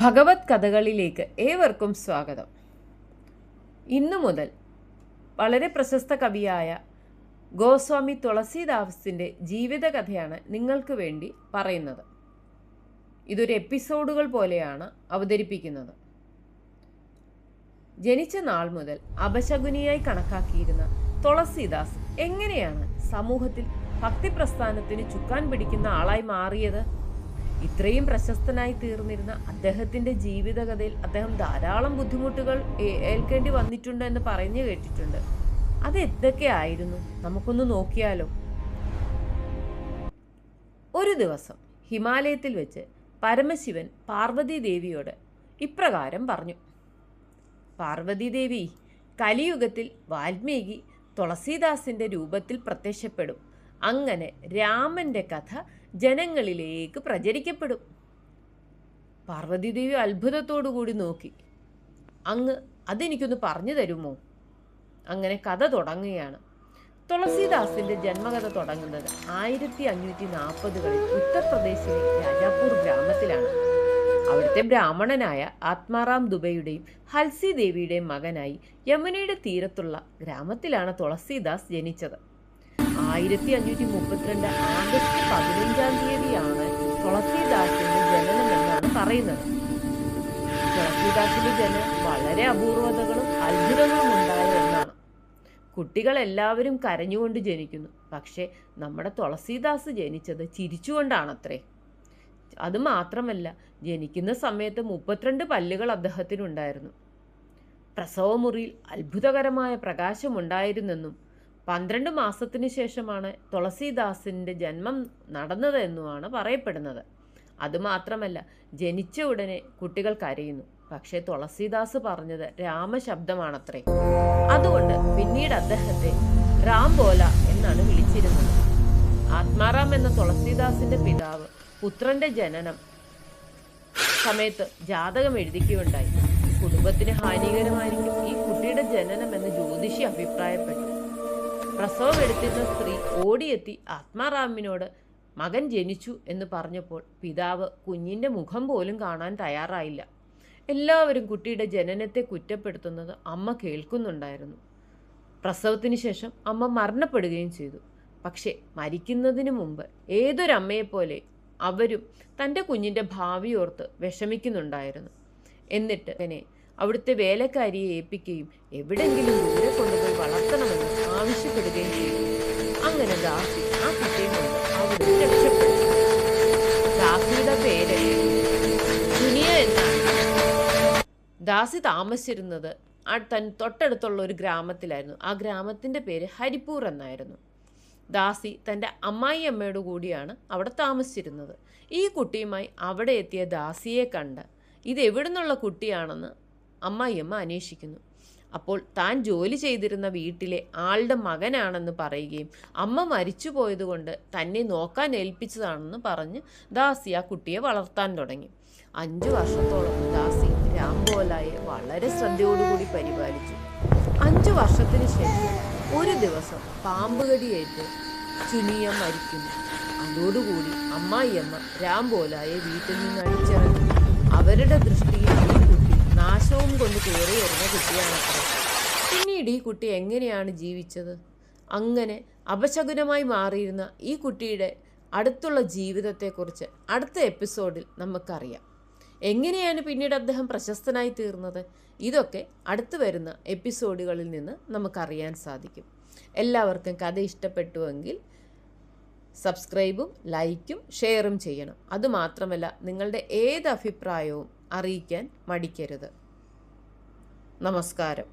ഭഗവത് കഥകളിലേക്ക് ഏവർക്കും സ്വാഗതം. ഇന്നു മുതൽ വളരെ പ്രശസ്ത കവിയായ ഗോസ്വാമി തുളസീദാസിൻ്റെ ജീവിതകഥയാണ് നിങ്ങൾക്ക് വേണ്ടി പറയുന്നത്. ഇതൊരു എപ്പിസോഡുകൾ പോലെയാണ് അവതരിപ്പിക്കുന്നത്. ജനിച്ച നാൾ മുതൽ അപശകുനിയായി കണക്കാക്കിയിരുന്ന തുളസീദാസ് എങ്ങനെയാണ് സമൂഹത്തിൽ ഭക്തിപ്രസ്ഥാനത്തിന് ചുക്കാൻ പിടിക്കുന്ന ആളായി മാറിയത്? ഇത്രയും പ്രശസ്തനായി തീർന്നിരുന്ന അദ്ദേഹത്തിൻ്റെ ജീവിതകഥയിൽ അദ്ദേഹം ധാരാളം ബുദ്ധിമുട്ടുകൾ ഏൽക്കേണ്ടി വന്നിട്ടുണ്ട് എന്ന് പറഞ്ഞു കേട്ടിട്ടുണ്ട്. അത് എന്തൊക്കെയായിരുന്നു? നമുക്കൊന്ന് നോക്കിയാലോ. ഒരു ദിവസം ഹിമാലയത്തിൽ വെച്ച് പരമശിവൻ പാർവതി ദേവിയോട് ഇപ്രകാരം പറഞ്ഞു: പാർവതി ദേവി, കലിയുഗത്തിൽ വാൽമീകി തുളസീദാസിൻ്റെ രൂപത്തിൽ പ്രത്യക്ഷപ്പെടും. അങ്ങനെ രാമൻ്റെ കഥ ജനങ്ങളിലേക്ക് പ്രചരിക്കപ്പെടും. പാർവതി ദേവി അത്ഭുതത്തോടു കൂടി നോക്കി. അങ്ങ് അതെനിക്കൊന്ന് പറഞ്ഞു തരുമോ? അങ്ങനെ കഥ തുടങ്ങുകയാണ്. തുളസീദാസിൻ്റെ ജന്മകഥ തുടങ്ങുന്നത് 1540കളിൽ ഉത്തർപ്രദേശിലെ രാജാപൂർ ഗ്രാമത്തിലാണ്. അവിടുത്തെ ബ്രാഹ്മണനായ ആത്മാറാം ദുബെയുടെയും ഹൽസി ദേവിയുടെയും മകനായി യമുനയുടെ തീരത്തുള്ള ഗ്രാമത്തിലാണ് തുളസീദാസ് ജനിച്ചത്. 1532 ആഗസ്റ്റ് 15-ാം തീയതിയാണ് തുളസീദാസിന്റെ ജനനമെന്നാണ് പറയുന്നത്. തുളസീദാസിന്റെ ജനനം വളരെ അപൂർവതകളും അത്ഭുതങ്ങളും ഉണ്ടായ ഒന്നാണ്. കുട്ടികളെല്ലാവരും കരഞ്ഞുകൊണ്ട് ജനിക്കുന്നു. പക്ഷേ നമ്മുടെ തുളസീദാസ് ജനിച്ചത് ചിരിച്ചുകൊണ്ടാണത്രേ. അതുമാത്രമല്ല, ജനിക്കുന്ന സമയത്ത് 32 പല്ലുകൾ അദ്ദേഹത്തിനുണ്ടായിരുന്നു. പ്രസവമുറിയിൽ അത്ഭുതകരമായ പ്രകാശമുണ്ടായിരുന്നെന്നും 12 മാസത്തിന് ശേഷമാണ് തുളസീദാസിൻ്റെ ജന്മം നടന്നതെന്നുമാണ് പറയപ്പെടുന്നത്. അതുമാത്രമല്ല, ജനിച്ച ഉടനെ കുട്ടികൾ കരയുന്നു. പക്ഷേ തുളസീദാസ് പറഞ്ഞത് രാമശബ്ദമാണത്രേ. അതുകൊണ്ട് പിന്നീട് അദ്ദേഹത്തെ രാംബോല എന്നാണ് വിളിച്ചിരുന്നത്. ആത്മാറാം എന്ന തുളസീദാസിന്റെ പിതാവ് പുത്രന്റെ ജനനം സമയത്ത് ജാതകം എഴുതിക്കുകയുണ്ടായി. കുടുംബത്തിന് ഹാനികരമായിരിക്കും ഈ കുട്ടിയുടെ ജനനം എന്ന് ജ്യോതിഷി അഭിപ്രായപ്പെട്ടു. പ്രസവം എടുത്തിരുന്ന സ്ത്രീ ഓടിയെത്തി ആത്മാറാമിനോട് മകൻ ജനിച്ചു എന്ന് പറഞ്ഞപ്പോൾ പിതാവ് കുഞ്ഞിൻ്റെ മുഖം പോലും കാണാൻ തയ്യാറായില്ല. എല്ലാവരും കുട്ടിയുടെ ജനനത്തെ കുറ്റപ്പെടുത്തുന്നത് അമ്മ കേൾക്കുന്നുണ്ടായിരുന്നു. പ്രസവത്തിന് ശേഷം അമ്മ മരണപ്പെടുകയും ചെയ്തു. പക്ഷേ മരിക്കുന്നതിന് മുമ്പ് ഏതൊരമ്മയെപ്പോലെ അവരും തൻ്റെ കുഞ്ഞിൻ്റെ ഭാവിയോർത്ത് വിഷമിക്കുന്നുണ്ടായിരുന്നു. എന്നിട്ട് തന്നെ അവിടുത്തെ വേലക്കാരിയെ ഏൽപ്പിക്കുകയും എവിടെങ്കിലും ദൂരെ കൊണ്ടുപോയി വളർത്തണമെന്ന് ആവശ്യപ്പെടുകയും ചെയ്തു. അങ്ങനെ ദാസി ആ കുട്ടിയെ കൊണ്ട് അവിടെ രക്ഷപ്പെട്ടു. ദാസിയുടെ പേര് ദുനിയ എന്നാണ്. ദാസി താമസിച്ചിരുന്നത് തൊട്ടടുത്തുള്ള ഒരു ഗ്രാമത്തിലായിരുന്നു. ആ ഗ്രാമത്തിൻ്റെ പേര് ഹരിപ്പൂർ എന്നായിരുന്നു. ദാസി തൻ്റെ അമ്മായിയമ്മയോട് കൂടിയാണ് അവിടെ താമസിച്ചിരുന്നത്. ഈ കുട്ടിയുമായി അവിടെ എത്തിയ ദാസിയെ കണ്ട് ഇതെവിടുന്നുള്ള കുട്ടിയാണെന്ന് അമ്മായിയമ്മ അന്വേഷിക്കുന്നു. അപ്പോൾ താൻ ജോലി ചെയ്തിരുന്ന വീട്ടിലെ ആളുടെ മകനാണെന്ന് പറയുകയും അമ്മ മരിച്ചു പോയതുകൊണ്ട് തന്നെ നോക്കാൻ ഏൽപ്പിച്ചതാണെന്ന് പറഞ്ഞ് ദാസി ആ കുട്ടിയെ വളർത്താൻ തുടങ്ങി. 5 വർഷത്തോളം ദാസി രാംബോലായെ വളരെ ശ്രദ്ധയോടുകൂടി പരിപാലിച്ചു. 5 വർഷത്തിന് ശേഷം ഒരു ദിവസം പാമ്പുകടിയേറ്റ് ചുനിയ മരിക്കുന്നു. അതോടുകൂടി അമ്മായിയമ്മ രാംബോലായെ വീട്ടിൽ നിന്ന് അടിച്ചിറങ്ങി. അവരുടെ ദൃഷ്ടിയിൽ ഈ കുട്ടി നാശവും കൊണ്ട് കയറി വരുന്ന കുട്ടിയാണത്രേ. പിന്നീട് ഈ കുട്ടി എങ്ങനെയാണ് ജീവിച്ചത്? അങ്ങനെ അപശകുനമായി മാറിയിരുന്ന ഈ കുട്ടിയുടെ അടുത്തുള്ള ജീവിതത്തെക്കുറിച്ച് അടുത്ത എപ്പിസോഡിൽ നമുക്കറിയാം. എങ്ങനെയാണ് പിന്നീട് അദ്ദേഹം പ്രശസ്തനായി തീർന്നത്? ഇതൊക്കെ അടുത്ത് വരുന്ന എപ്പിസോഡുകളിൽ നിന്ന് നമുക്കറിയാൻ സാധിക്കും. എല്ലാവർക്കും കഥ ഇഷ്ടപ്പെട്ടുവെങ്കിൽ സബ്സ്ക്രൈബും ലൈക്കും ഷെയറും ചെയ്യണം. അതുമാത്രമല്ല, നിങ്ങളുടെ ഏത് അഭിപ്രായവും അറിയിക്കാൻ മടിക്കരുത്. നമസ്കാരം.